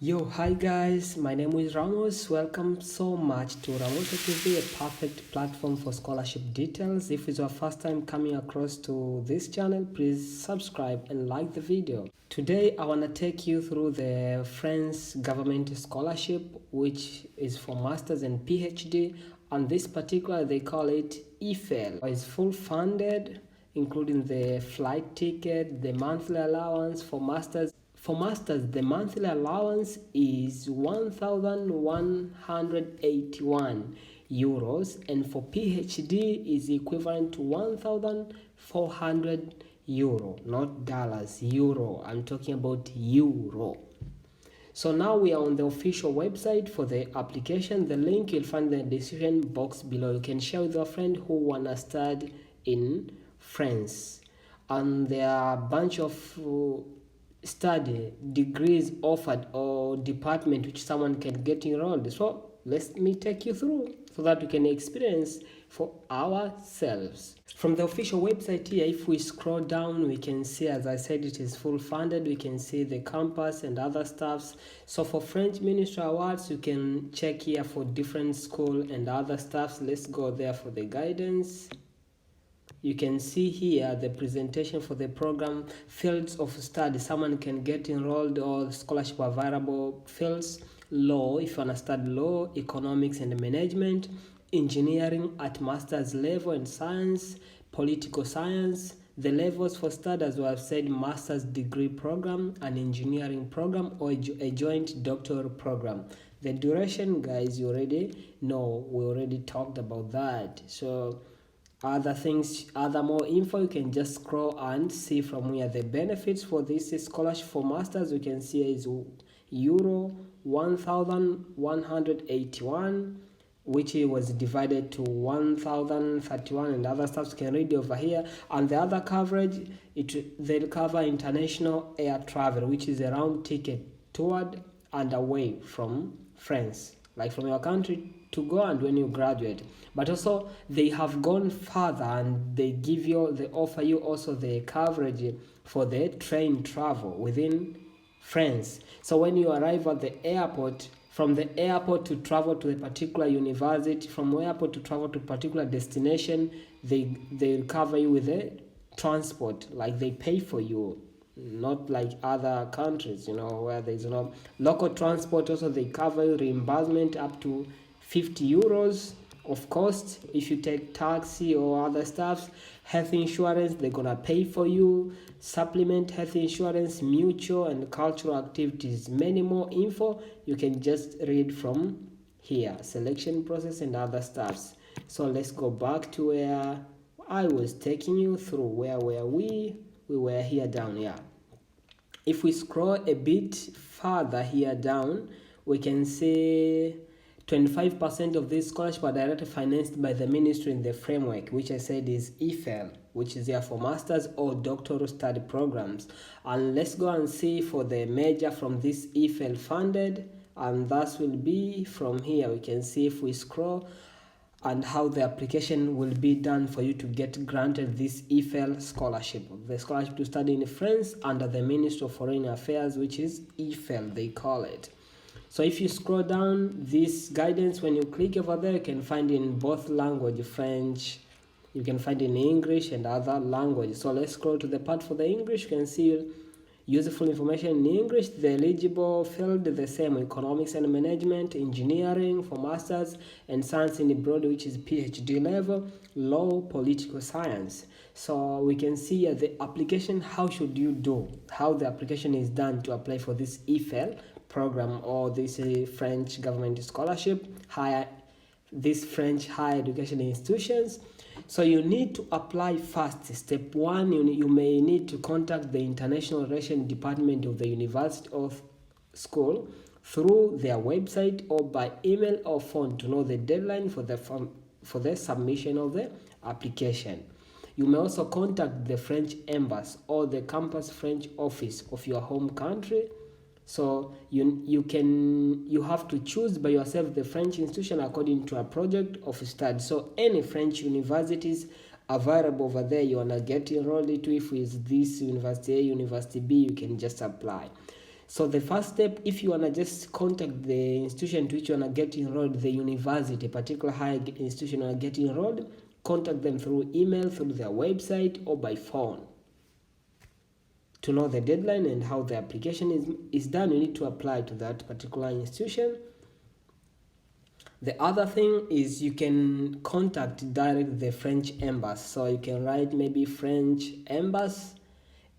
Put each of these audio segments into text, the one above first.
Yo, hi guys, my name is Ramos. Welcome so much to Ramos TV, a perfect platform for scholarship details. If it's your first time coming across to this channel, please subscribe and like the video. Today, I want to take you through the French government scholarship, which is for masters and PhD. And this particular, they call it Eiffel. It's full funded, including the flight ticket, the monthly allowance for masters. For masters, the monthly allowance is 1,181 euros, and for PhD is equivalent to 1,400 euro, not dollars, euro. I'm talking about euro. So now we are on the official website for the application. The link you'll find in the description box below. You can share with your friend who wanna study in France, and there are a bunch of study degrees offered or department which someone can get enrolled. So let me take you through so that we can experience for ourselves. From the official website here, if we scroll down, we can see, as I said, it is full funded. We can see the campus and other stuffs. So for French Ministry Awards, you can check here for different school and other stuffs. Let's go there for the guidance. You can see here the presentation for the program, fields of study. Someone can get enrolled or scholarship available fields: law, if you want to study law, economics and management, engineering at master's level and science, political science. The levels for study, as we have said, master's degree program, an engineering program, or a joint doctoral program. The duration, guys, you already know. We already talked about that. So other more info, you can just scroll and see from here. The benefits for this scholarship for masters, you can see is euro 1,181, which was divided to 1,031 and other stuff. You can read over here. And the other coverage, they'll cover international air travel, which is a round ticket toward and away from France, like from your country to go and when you graduate. But also they have gone further and they offer you also the coverage for the train travel within France. So when you arrive at the airport, from the airport to travel to a particular university, from airport to travel to a particular destination, they'll cover you with the transport, like they pay for you, not like other countries, where there's no local transport. Also they cover you, reimbursement up to 50 euros of cost if you take taxi or other stuff. Health insurance, they're gonna pay for you. Supplement health insurance, mutual and cultural activities. Many more info you can just read from here. Selection process and other stuffs. So let's go back to where I was taking you through. Where were we? We were here down here. If we scroll a bit further here down, we can see 25% of this scholarship are directly financed by the ministry in the framework, which I said is Eiffel, which is there for master's or doctoral study programs. And let's go and see for the major from this Eiffel funded, and that will be from here. We can see if we scroll and how the application will be done for you to get granted this Eiffel scholarship. The scholarship to study in France under the Ministry of Foreign Affairs, which is Eiffel, they call it. So if you scroll down this guidance, when you click over there, you can find in both language, French, you can find in English and other languages. So let's scroll to the part for the English. You can see useful information in English. The eligible field, the same: economics and management, engineering for masters, and science in the broad, which is PhD level, law, political science. So we can see the application. How should you do? How the application is done to apply for this Eiffel program or this French government scholarship, this French higher education institutions. So you need to apply first. Step one, you may need to contact the international relations department of the university or school through their website or by email or phone to know the deadline for the submission of the application. You may also contact the French embassy or the campus French office of your home country. So you have to choose by yourself the French institution according to a project of study. So any French universities available over there you wanna get enrolled into, if it's this university A, university B, you can just apply. So the first step, if you wanna just contact the institution to which you wanna get enrolled, the university, particular higher institution you wanna get enrolled, contact them through email, through their website, or by phone. To know the deadline and how the application is done, you need to apply to that particular institution. The other thing is you can contact direct the French embassy. So you can write maybe French embassy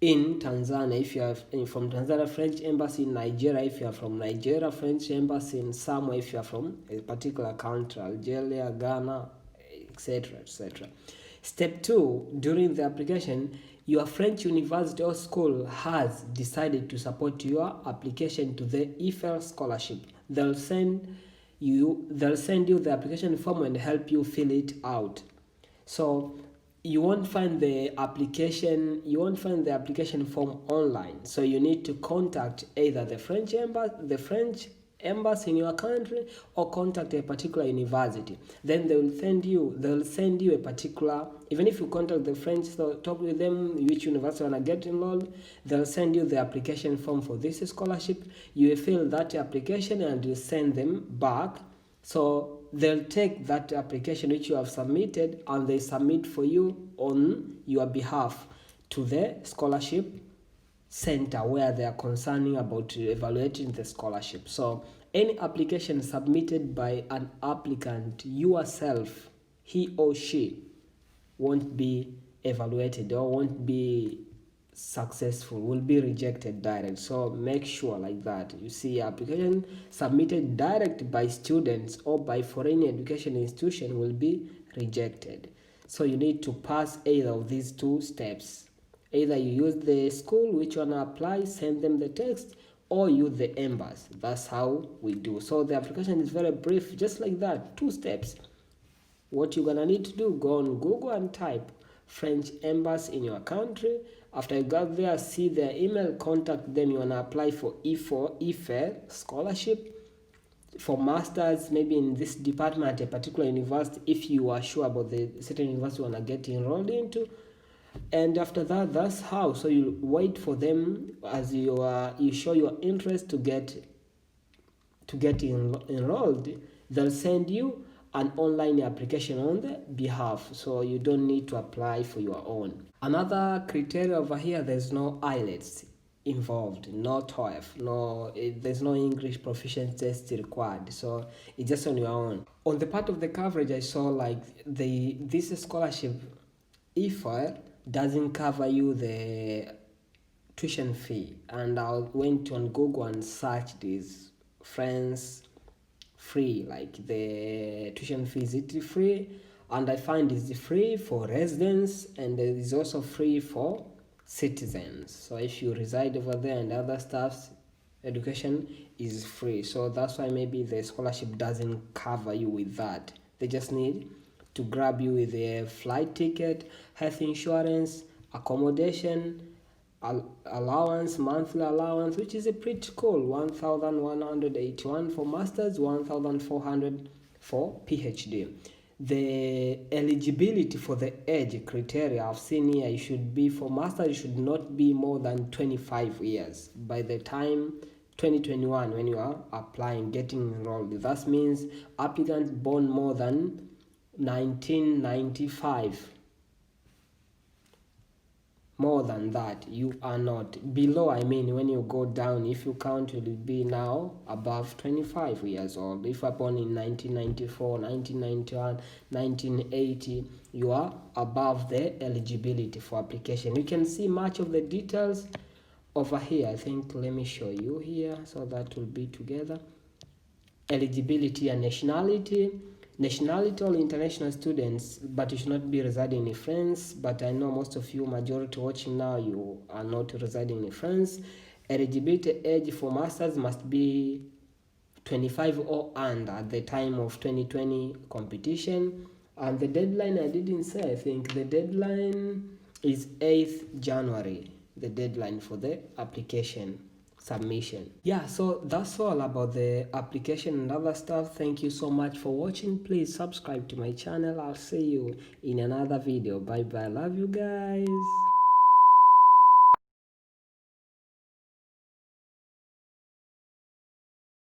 in Tanzania if you are from Tanzania, French embassy in Nigeria if you are from Nigeria, French embassy in somewhere if you are from a particular country, Algeria, Ghana, etc., etc. Step 2, during the application, your French university or school has decided to support your application to the Eiffel scholarship. They'll send you the application form and help you fill it out. So you won't find the application form online. So you need to contact either the French embassy in your country, or contact a particular university. Then they'll send you a particular, even if you contact the French, so talk with them which university you want to get enrolled, they'll send you the application form for this scholarship. You will fill that application and you send them back. So they'll take that application which you have submitted and they submit for you on your behalf to the scholarship center where they are concerning about evaluating the scholarship. So any application submitted by an applicant yourself, he or she, won't be evaluated or won't be successful, will be rejected direct. So make sure like that. You see, application submitted direct by students or by foreign education institution will be rejected. So you need to pass either of these two steps. Either you use the school which you want to apply, send them the text, or use the embassy. That's how we do. So the application is very brief, just like that, 2 steps. What you're gonna need to do, go on Google and type French embassy in your country. After you got there, see their email, contact them. You wanna apply for Eiffel scholarship for masters, maybe in this department at a particular university, if you are sure about the certain university you wanna get enrolled into. And after that, that's how. So you wait for them as you show your interest to get enrolled. They'll send you an online application on the behalf, so you don't need to apply for your own. Another criteria over here, there's no IELTS involved, no TOEFL, there's no English proficiency test required, so it's just on your own. On the part of the coverage, I saw like this scholarship, Eiffel, doesn't cover you the tuition fee, and I went on Google and searched this France free, like the tuition fee, is it free? And I find it's free for residents and it is also free for citizens. So if you reside over there and other stuffs, education is free. So that's why maybe the scholarship doesn't cover you with that. They just need to grab you with a flight ticket, health insurance, accommodation, allowance, monthly allowance, which is a pretty cool, 1,181 for masters, 1,400 for PhD. The eligibility for the age criteria I've seen here, you should be, for masters, you should not be more than 25 years by the time 2021 when you are applying, getting enrolled. That means applicants born more than 1995. More than that, you are not. Below, I mean, when you go down, if you count, you will be now above 25 years old. If you are born in 1994, 1991, 1980, you are above the eligibility for application. You can see much of the details over here. I think, let me show you here, so that will be together. Eligibility and nationality. Nationality, all international students, but you should not be residing in France. But I know most of you, majority watching now, you are not residing in France. Eligibility age for masters must be 25 or under at the time of 2020 competition. And the deadline, I didn't say, I think the deadline is 8th January, the deadline for the application submission. Yeah, so that's all about the application and other stuff. Thank you so much for watching. Please subscribe to my channel. I'll see you in another video. Bye bye. Love you guys.